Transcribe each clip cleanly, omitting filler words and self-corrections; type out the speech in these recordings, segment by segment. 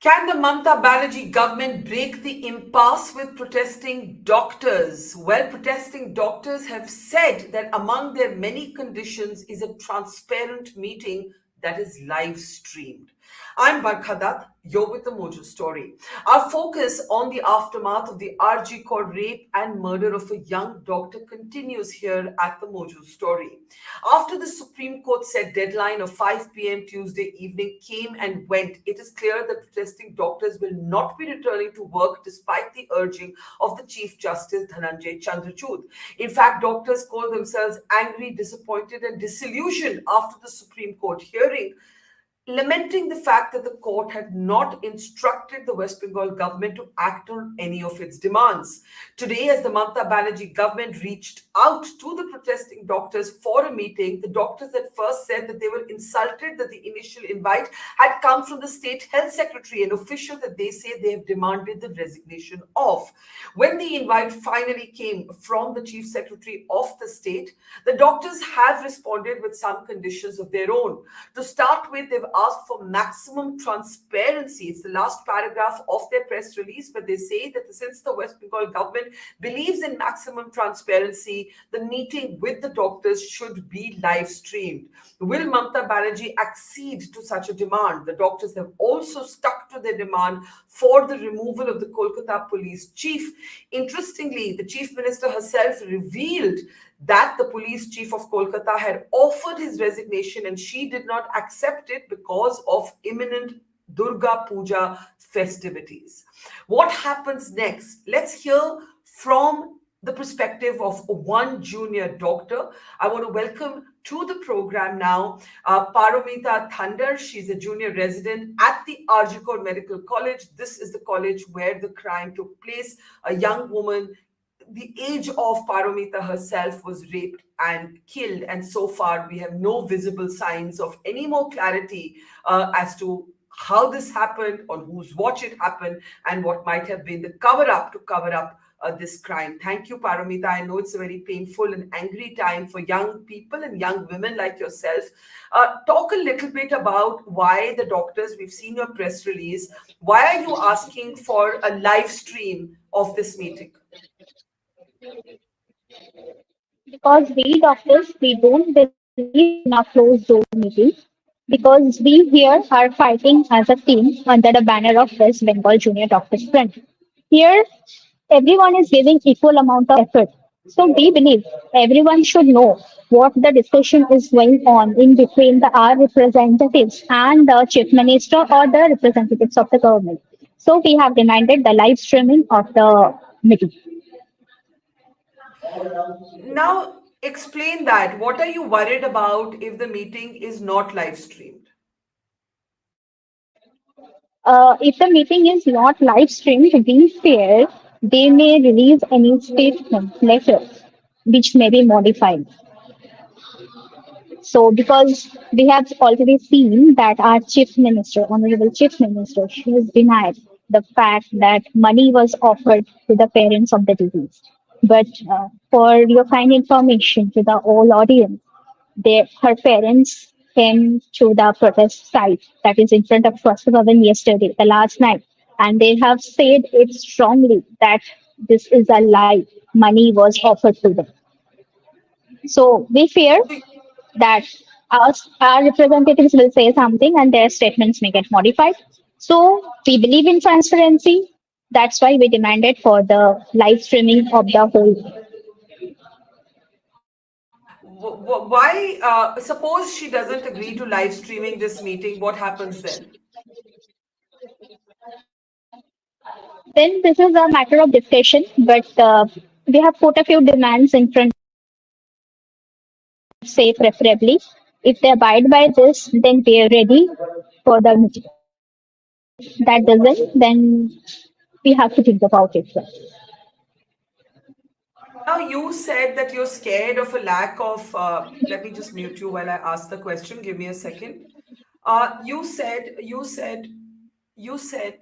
Can the Mamata Banerjee government break the impasse with protesting doctors? Well, protesting doctors have said that among their many conditions is a transparent meeting that is live streamed. I'm Barkha Dutt, you're with the Mojo Story. Our focus on the aftermath of the RG Kaur rape and murder of a young doctor continues here at the Mojo Story. After the Supreme Court set deadline of 5 p.m. Tuesday evening came and went, it is clear that protesting doctors will not be returning to work despite the urging of the Chief Justice Dhananjay Chandrachud. In fact, doctors call themselves angry, disappointed, and disillusioned after the Supreme Court hearing, lamenting the fact that the court had not instructed the West Bengal government to act on any of its demands. Today, as the Mamata Banerjee government reached out to the protesting doctors for a meeting, the doctors at first said that they were insulted that the initial invite had come from the state health secretary, an official that they say they have demanded the resignation of. When the invite finally came from the chief secretary of the state, the doctors have responded with some conditions of their own. To start with, they've asked for maximum transparency. It's the last paragraph of their press release, but they say that since the West Bengal government believes in maximum transparency, the meeting with the doctors should be live streamed. Will Mamata Banerjee accede to such a demand? The doctors have also stuck to their demand for the removal of the Kolkata police chief. Interestingly, the chief minister herself revealed that the police chief of Kolkata had offered his resignation and she did not accept it because of imminent Durga Puja festivities. What happens next? Let's hear from the perspective of one junior doctor. I want to welcome to the program now Paramita Thandar. She's a junior resident at the RG Kaur Medical College. This is the college where the crime took place. A young woman the age of Paramita herself was raped and killed, and so far we have no visible signs of any more clarity as to how this happened, on whose watch it happened, and what might have been the cover-up to cover up this crime. Thank you, Paramita. I know it's a very painful and angry time for young people and young women like yourself. Talk a little bit about why the doctors, we've seen your press release, why are you asking for a live stream of this meeting? Because we doctors, we don't believe in a closed door meeting because we here are fighting as a team under the banner of West Bengal Junior Doctors Front. Here, everyone is giving equal amount of effort. So we believe everyone should know what the discussion is going on in between our representatives and the chief minister or the representatives of the government. So we have demanded the live streaming of the meeting. Now, explain that. What are you worried about if the meeting is not live streamed? If the meeting is not live streamed, we fear they may release any statement letters which may be modified. So, because we have already seen that our chief minister, honorable chief minister, she has denied the fact that money was offered to the parents of the deceased. But for your kind information to the whole audience, her parents came to the protest site that is in front of Swastika Bhavan yesterday, the last night, and they have said it strongly that this is a lie. Money was offered to them. So we fear that our representatives will say something and their statements may get modified. So we believe in transparency. That's why we demanded for the live streaming of the whole. Why, suppose she doesn't agree to live streaming this meeting, what happens then? Then this is a matter of discussion, but we have put a few demands in front, say preferably. If they abide by this, then we are ready for the meeting. If that doesn't, then we have to think about it first. Now, you said that you're scared of a lack of, let me just mute you while I ask the question. Give me a second. You said,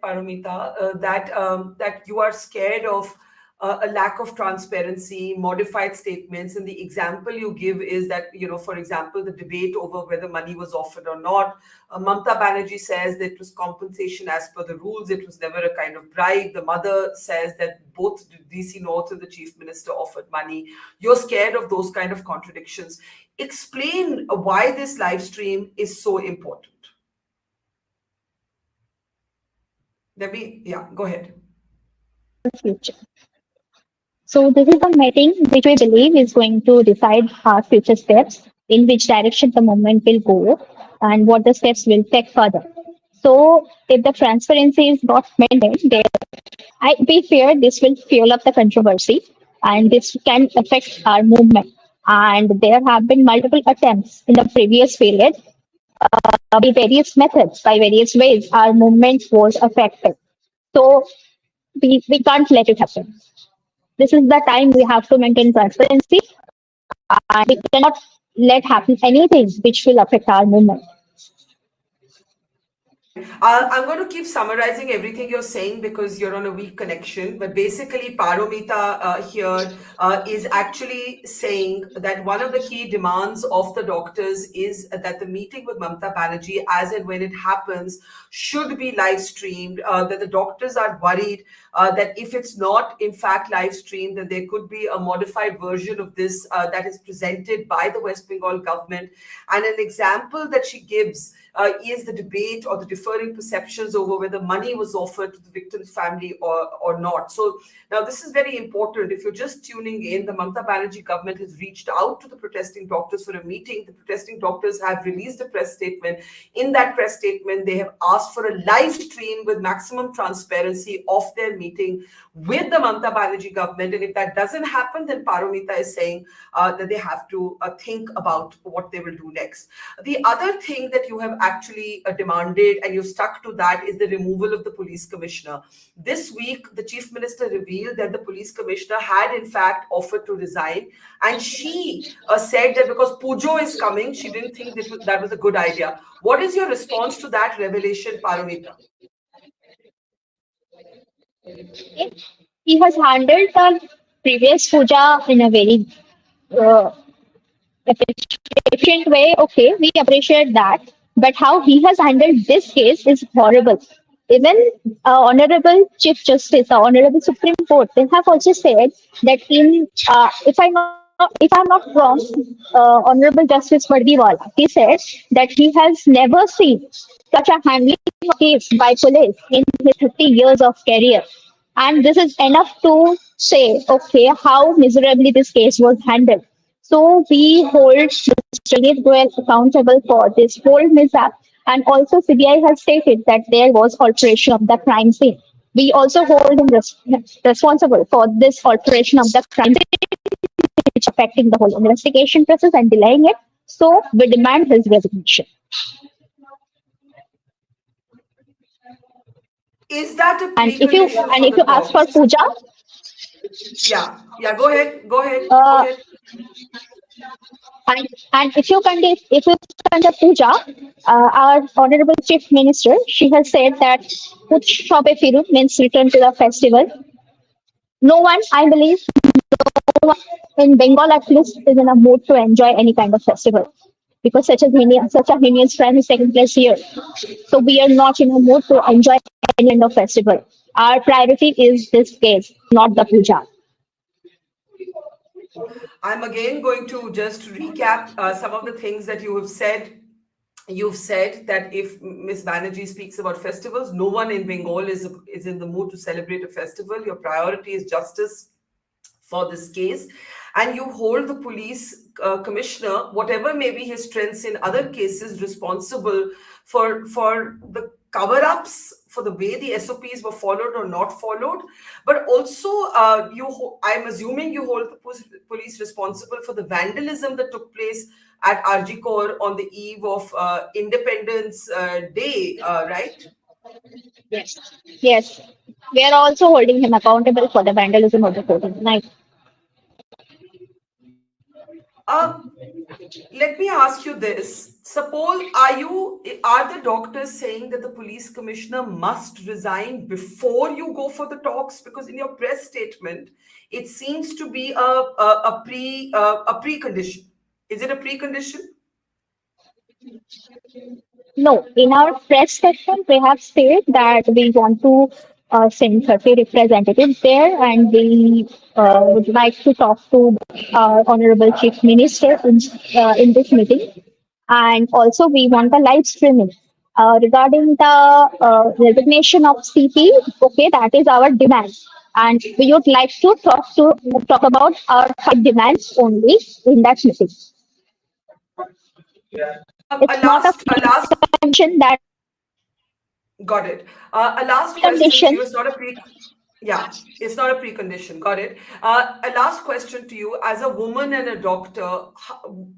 Paramita, that you are scared of a lack of transparency, modified statements. And the example you give is that, for example, the debate over whether money was offered or not. Mamata Banerjee says that it was compensation as per the rules. It was never a kind of bribe. The mother says that both the DC North and the chief minister offered money. You're scared of those kind of contradictions. Explain why this live stream is so important. Debbie, yeah, go ahead. Future. So this is a meeting which we believe is going to decide our future steps, in which direction the movement will go, and what the steps will take further. So if the transparency is not maintained, we fear this will fuel up the controversy, and this can affect our movement. And there have been multiple attempts in the previous period by various methods, by various ways, our movement was affected. So we can't let it happen. This is the time we have to maintain transparency, and we cannot let happen anything which will affect our movement. Fine. I'm going to keep summarizing everything you're saying because you're on a weak connection. But basically, Paromita here is actually saying that one of the key demands of the doctors is that the meeting with Mamata Banerjee, as and when it happens, should be live streamed. That the doctors are worried that if it's not, in fact, live streamed, then there could be a modified version of this that is presented by the West Bengal government. And an example that she gives is the debate or the differing perceptions over whether money was offered to the victim's family or not. So now this is very important. If you're just tuning in, the Mamata Banerjee government has reached out to the protesting doctors for a meeting. The protesting doctors have released a press statement. In that press statement, they have asked for a live stream with maximum transparency of their meeting with the Mamata Banerjee government. And if that doesn't happen, then Paromita is saying that they have to think about what they will do next. The other thing that you have actually demanded, and you've stuck to that, is the removal of the police commissioner. This week, the chief minister revealed that the police commissioner had in fact offered to resign, and she said that because Pujo is coming, she didn't think that was a good idea. What is your response to that revelation, Paromita? He has handled the previous puja in a very uh, efficient way. Okay, we appreciate that. But how he has handled this case is horrible. Even Honorable Chief Justice, the Honorable Supreme Court, they have also said that if I'm not wrong, Honorable Justice Vardiwala, he said that he has never seen such a handling of case by police in his 30 years of career. And this is enough to say, okay, how miserably this case was handled. So we hold Mr. Vineet Goyal accountable for this whole mishap. And also CBI has stated that there was alteration of the crime scene. We also hold him responsible for this alteration of the crime scene, which affecting the whole investigation process and delaying it. So we demand his resignation. Is that a And if you precondition and for if the you ask for talks? puja, Yeah, go ahead, go ahead, go uh, ahead. and if you conduct puja, our honorable chief minister, she has said that Utshabe Firu means return to the festival. No one, I believe, in Bengal at least is in a mood to enjoy any kind of festival because such a heinous crime is taking place here. So we are not in a mood to enjoy any kind of festival. Our priority is this case, not the puja. I'm again going to just recap some of the things that you have said. You've said that if Miss Banerjee speaks about festivals, no one in Bengal is in the mood to celebrate a festival. Your priority is justice for this case, and you hold the police commissioner, whatever may be his strengths in other cases, responsible for the cover-ups, for the way the SOPs were followed or not followed. But also, I'm assuming you hold the police responsible for the vandalism that took place at Arjikor on the eve of Independence Day, right? Yes. Yes. We are also holding him accountable for the vandalism of the 14th night. Um, Let me ask you this. Suppose are the doctors saying that the police commissioner must resign before you go for the talks? Because in your press statement, it seems to be a precondition. Is it a precondition? No, in our press section, we have said that we want to send 30 representatives there and we would like to talk to our Honorable Chief Minister in this meeting. And also, we want a live streaming. Regarding the resignation of CP, okay, that is our demand. And we would like to talk about our five demands only in that meeting. A It's not a last condition that Got it. A last question to condition. you. Yeah, it's not a precondition. Got it. A last question to you. As a woman and a doctor,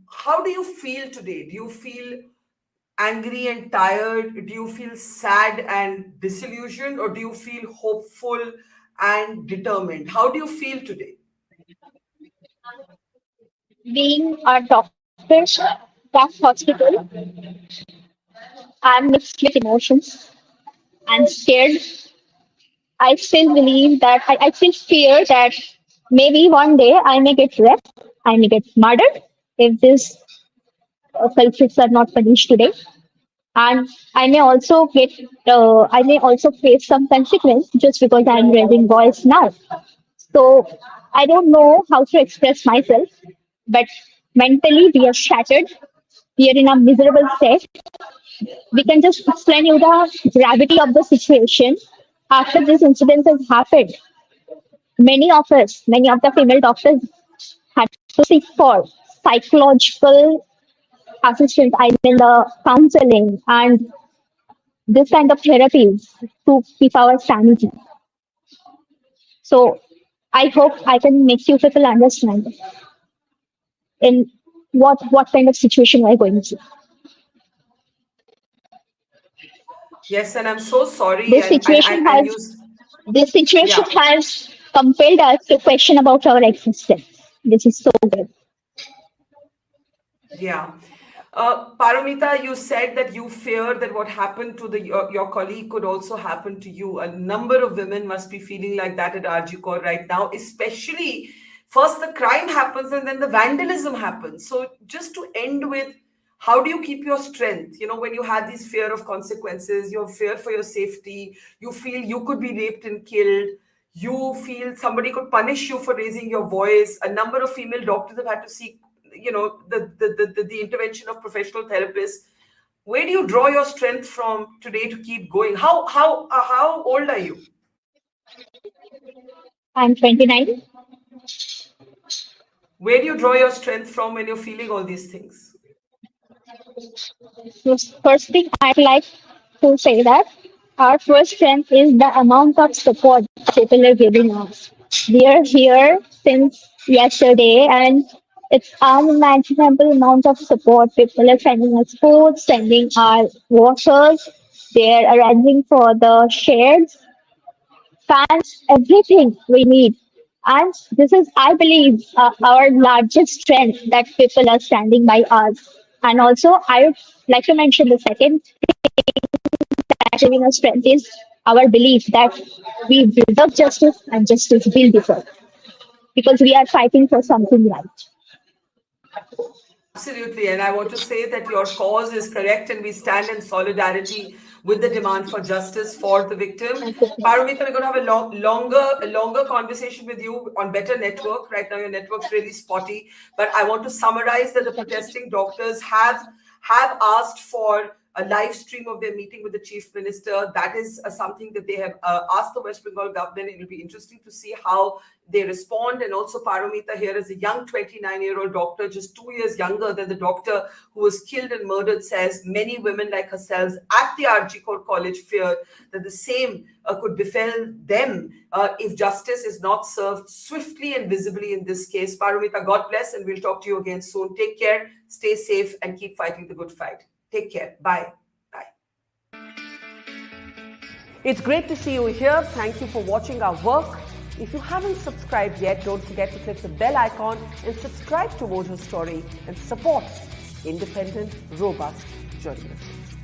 how do you feel today? Do you feel angry and tired? Do you feel sad and disillusioned, or do you feel hopeful and determined? How do you feel today? Being a doctor that hospital, I'm mixed with emotions. I'm scared. I still believe that I still fear that maybe one day I may get raped, I may get murdered if these culprits are not punished today. And I may also face some consequence just because I'm raising voice now. So I don't know how to express myself, but mentally we are shattered. We are in a miserable state. We can just explain you the gravity of the situation. After this incident has happened, many of the female doctors had to seek for psychological assistance, I mean the counseling and this kind of therapies to keep our sanity. So I hope I can make you people understand in what kind of situation we're going to. Yes, and I'm so sorry. This situation And you, has this situation yeah. has compelled us to question about our existence. This is so good. Yeah. Paramita, you said that you fear that what happened to your colleague could also happen to you. A number of women must be feeling like that at RG Core right now, especially first the crime happens and then the vandalism happens. So just to end with, how do you keep your strength? When you have this fear of consequences, you have fear for your safety, you feel you could be raped and killed, you feel somebody could punish you for raising your voice. A number of female doctors have had to seek the intervention of professional therapists. Where do you draw your strength from today to keep going? How old are you? I'm 29. Where do you draw your strength from when you're feeling all these things? So first thing I'd like to say that our first strength is the amount of support people are giving us. We are here since yesterday and it's unimaginable amount of support. People are sending us food, sending our waters, they're arranging for the shades, fans, everything we need. And this is, I believe, our largest strength that people are standing by us. And also, I would like to mention the second that giving us strength is our belief that we deserve justice and justice will be served because we are fighting for something right. Absolutely. And I want to say that your cause is correct and we stand in solidarity with the demand for justice for the victim. Thank you. Paramita, we're going to have a longer conversation with you on better network. Right now, your network's really spotty. But I want to summarize that the protesting doctors have asked for a live stream of their meeting with the chief minister. That is something that they have asked the West Bengal government. It will be interesting to see how they respond. And also, Paramita here is a young 29-year-old doctor, just 2 years younger than the doctor who was killed and murdered, says many women like herself at the RG Core College fear that the same could befell them if justice is not served swiftly and visibly in this case. Paramita, God bless, and we'll talk to you again soon. Take care, stay safe, and keep fighting the good fight. Take care. Bye. Bye. It's great to see you here. Thank you for watching our work. If you haven't subscribed yet, don't forget to click the bell icon and subscribe to Mojo Story and support independent, robust journalism.